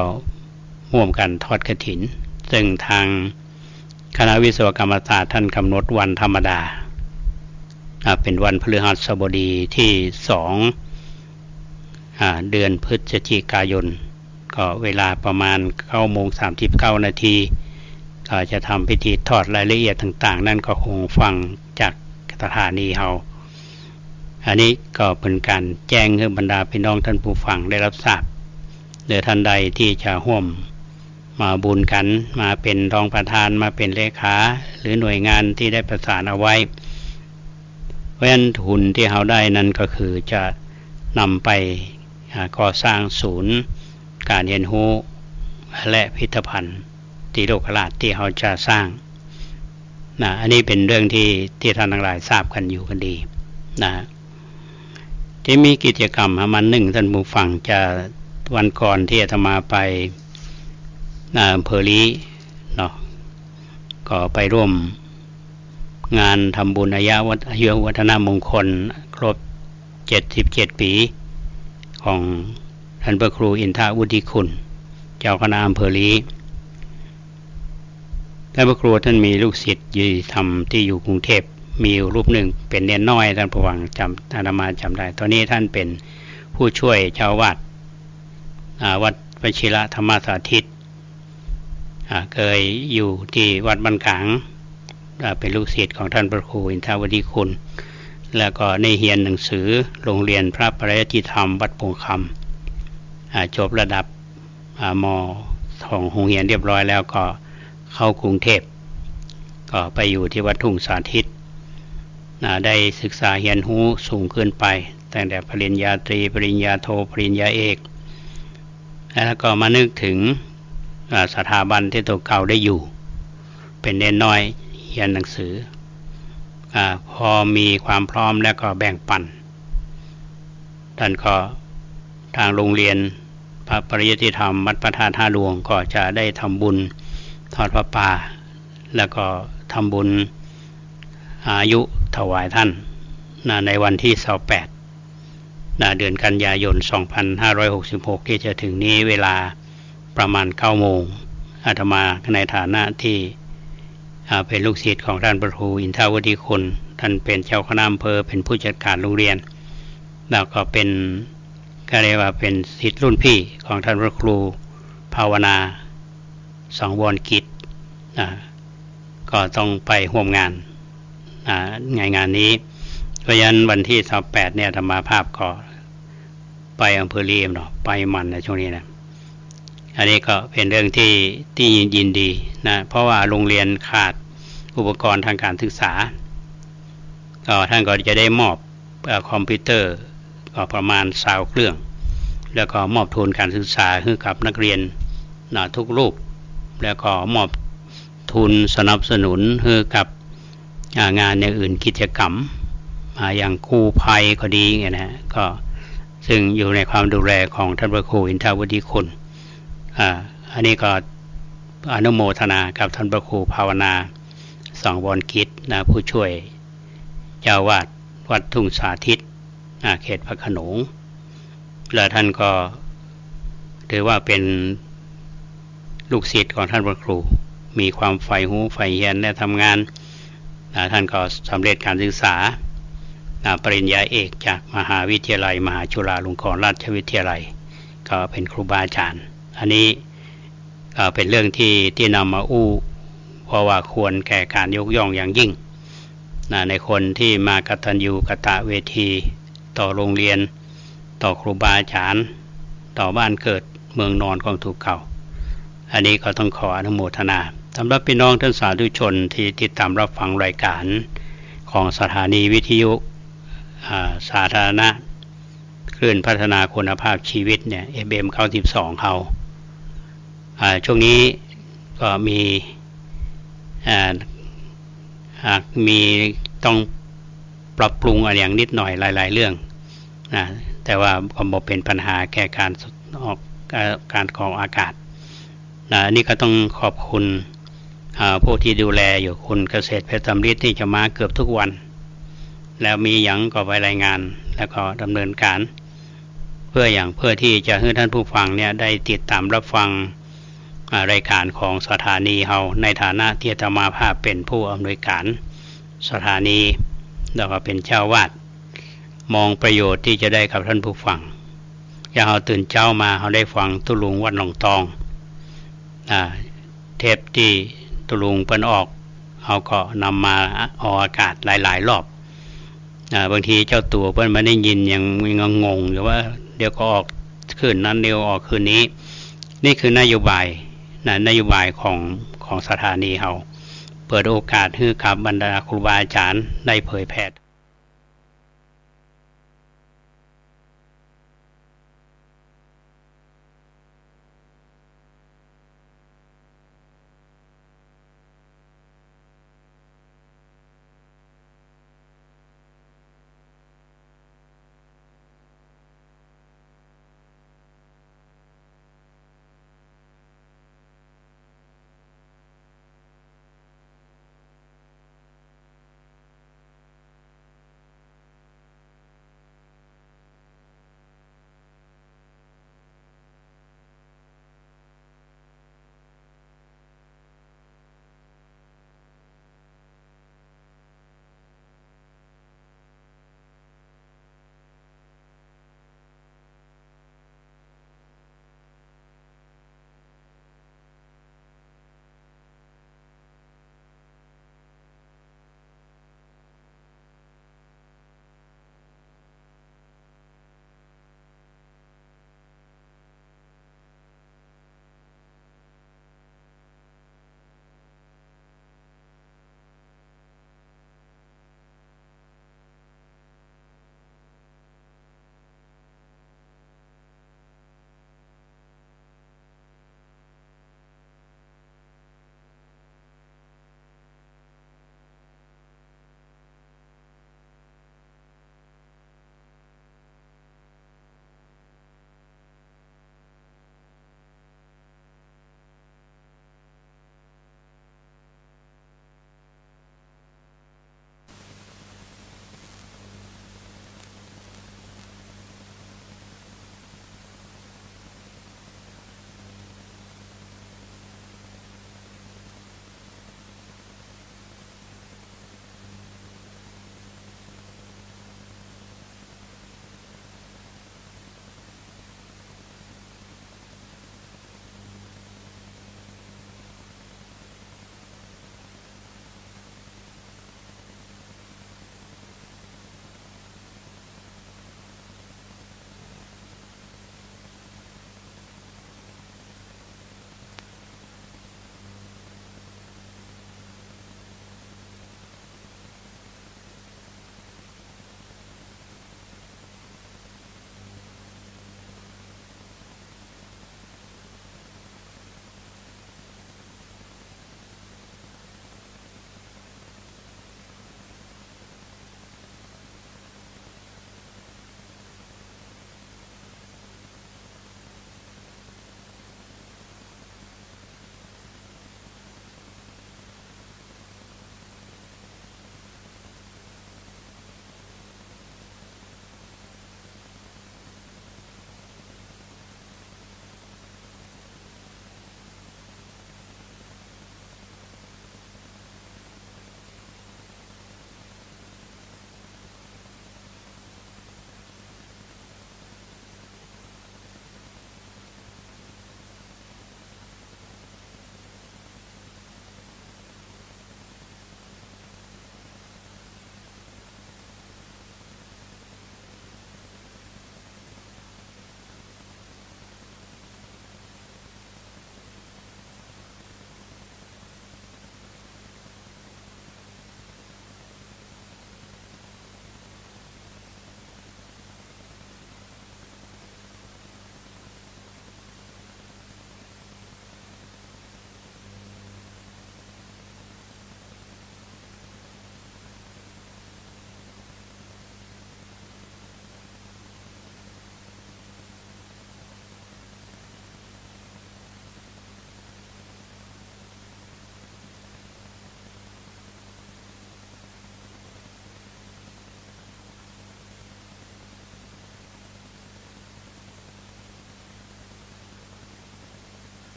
ร่วมกันทอดกฐินซึ่งทางคณะวิศวกรรมศาสตร์ท่านกำหนดวันธรรมดาเป็นวันพฤหัสบดีที่2เดือนพฤศจิกายนก็เวลาประมาณ 9:39 นาทีก็จะทำพิธีทอดรายละเอียดต่างๆนั่นก็คงฟังจากสถานีเฮาอันนี้ก็เป็นการแจ้งให้บรรดาพี่น้องท่านผู้ฟังได้รับทราบหรือท่านใดที่จะร่วมมาบุญกันมาเป็นรองประธานมาเป็นเลขาหรือหน่วยงานที่ได้ประสานเอาไว้เพราะฉะนั้นทุนที่เราได้นั้นก็คือจะนำไปก่อสร้างศูนย์การเรียนรู้และพิพิธภัณฑ์ที่โลกราชที่เราจะสร้างอันนี้เป็นเรื่องที่ท่านทั้งหลายทราบกันอยู่กันดีที่มีกิจกรรมมันหนึ่งท่านผู้ฟังจะวันก่อนที่อาตมาไปอำเภอลีเนาะก็ไปร่วมงานทำบุญอายุวัฒนมงคลครบ77 ปีของท่านพระครูอินทวุฒิคุณเจ้าคณะอำเภอลีท่านพระครูท่านมีลูกศิษย์อยู่ทำที่อยู่กรุงเทพมีรูปหนึ่งเป็นเนนน้อยท่านผู้ฟังอาตมาจำได้ตอนนี้ท่านเป็นผู้ช่วยเจ้าวาดวัดวชิรธรรมสาธิตเคยอยู่ที่วัดบ้านขางเป็นลูกศิษย์ของท่านพระครูอินทวุฒิคุณแล้วก็ในเรียนหนังสือโรงเรียนพระปริยติธรรมวัดปงคำจบระดับม.ของโรงเรียนเรียบร้อยแล้วก็เข้ากรุงเทพก็ไปอยู่ที่วัดทุ่งสาธิตได้ศึกษาเรียนรู้สูงขึ้นไปตั้งแต่ปริญญาตรีปริญญาโทปริญญาเอกแล้วก็มานึกถึงสถาบันที่ตัวเก่าได้อยู่เป็นเน้นน้อยเรียนหนังสือพอมีความพร้อมแล้วก็แบ่งปันท่านก็ทางโรงเรียนพระปริยติธรรมวัดพระธาตุท่าหลวงก็จะได้ทำบุญทอดพระป่าแล้วก็ทำบุญอายุถวายท่านในวันที่28เดือนกันยายน 2566 ที่จะถึงนี้เวลาประมาณ 9 โมงอาตมาในฐานะที่เป็นลูกศิษย์ของท่านพระครูอินทวุฒิคุณท่านเป็นเจ้าคณะอำเภอเป็นผู้จัดการโรงเรียนแล้วก็เป็นก็เรียกว่าเป็นศิษย์รุ่นพี่ของท่านพระครูภาวนาสังวรกิจก็ต้องไปร่วมงานงานนี้เพราะฉะนั้นวันที่28เนี่ยธรรมาภาพก็ไปอำเภอลีเนาะไปมันในช่วงนี้นะอันนี้ก็เป็นเรื่องที่ยินดีนะเพราะว่าโรงเรียนขาดอุปกรณ์ทางการศึกษาก็ท่านก็จะได้มอบคอมพิวเตอร์ก็ประมาณ20 เครื่องแล้วก็มอบทุนการศึกษาให้กับนักเรียนทุกรูปแล้วก็มอบทุนสนับสนุนให้กับงานอย่างอื่นกิจกรรมอย่างกู้ภัยก็ดีไงนะก็ซึ่งอยู่ในความดูแลของท่านพระครูอินทวุฒิคุณอันนี้ก็อนุโมทนากับท่านพระครูภาวนาสังวรกิจผู้ช่วยเจ้าวาดวัดทุ่งสาธิตเขตพระโขนงและท่านก็ถือว่าเป็น ลูกศิษย์ของท่านพระครูมีความใฝ่หูใฝ่เฮียนและทำงานท่านก็สำเร็จการศึกษาปริญญาเอกจากมหาวิทยาลัยมหาจุฬาลงกรณราชวิทยาลัยก็เป็นครูบาอาจารย์อันนี้เป็นเรื่องที่นำมาอู้เพราะว่าควรแก่การยกย่องอย่างยิ่งในคนที่มากตัญญูกตเวทีต่อโรงเรียนต่อครูบาอาจารย์ต่อบ้านเกิดเมืองนอนของถูกเขาอันนี้ก็ต้องขออนุโมทนาสำหรับพี่น้องท่านสาธุชนที่ติดตามรับฟังรายการของสถานีวิทยุสาธารณะคลื่นพัฒนาคุณภาพชีวิตเนี่ย FM 92เขาช่วงนี้ก็มีต้องปรับปรุงอะไรอย่างนิดหน่อยหลายๆเรื่องนะแต่ว่าก็บอกเป็นปัญหาแก่การกรองอากาศนี่ก็ต้องขอบคุณผู้ที่ดูแลอยู่คุณเกษตรเพชรสำริดที่จะมาเกือบทุกวันแล้วมีอย่างก็ไปรายงานแล้วก็ดำเนินการเพื่อที่จะให้ท่านผู้ฟังเนี่ยได้ติดตามรับฟังรายการของสถานีเฮาในฐานะที่อาตมาภาพเป็นผู้อำนวยการสถานีแล้วก็เป็นเจ้าวาดมองประโยชน์ที่จะได้กับท่านผู้ฟังอย่างเราตื่นเช้ามาเราได้ฟังตุลุงวัดหนองตองเทปที่ตุลุงเปิ้นออกเขาก็นำมาออกอากาศหลายๆรอบบางทีเจ้าตัวเปิ้นไม่ได้ยินยังงงหรือว่าเดี๋ยวก็ออกคืนนั้นเดี๋ยวออกคืนนี้นี่คือนโยบายของสถานีเราเปิดโอกาสให้กับบรรดาครูบาอาจารย์ได้เผยแพร่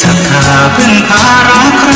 ศรัทธาพึ่งพารักใคร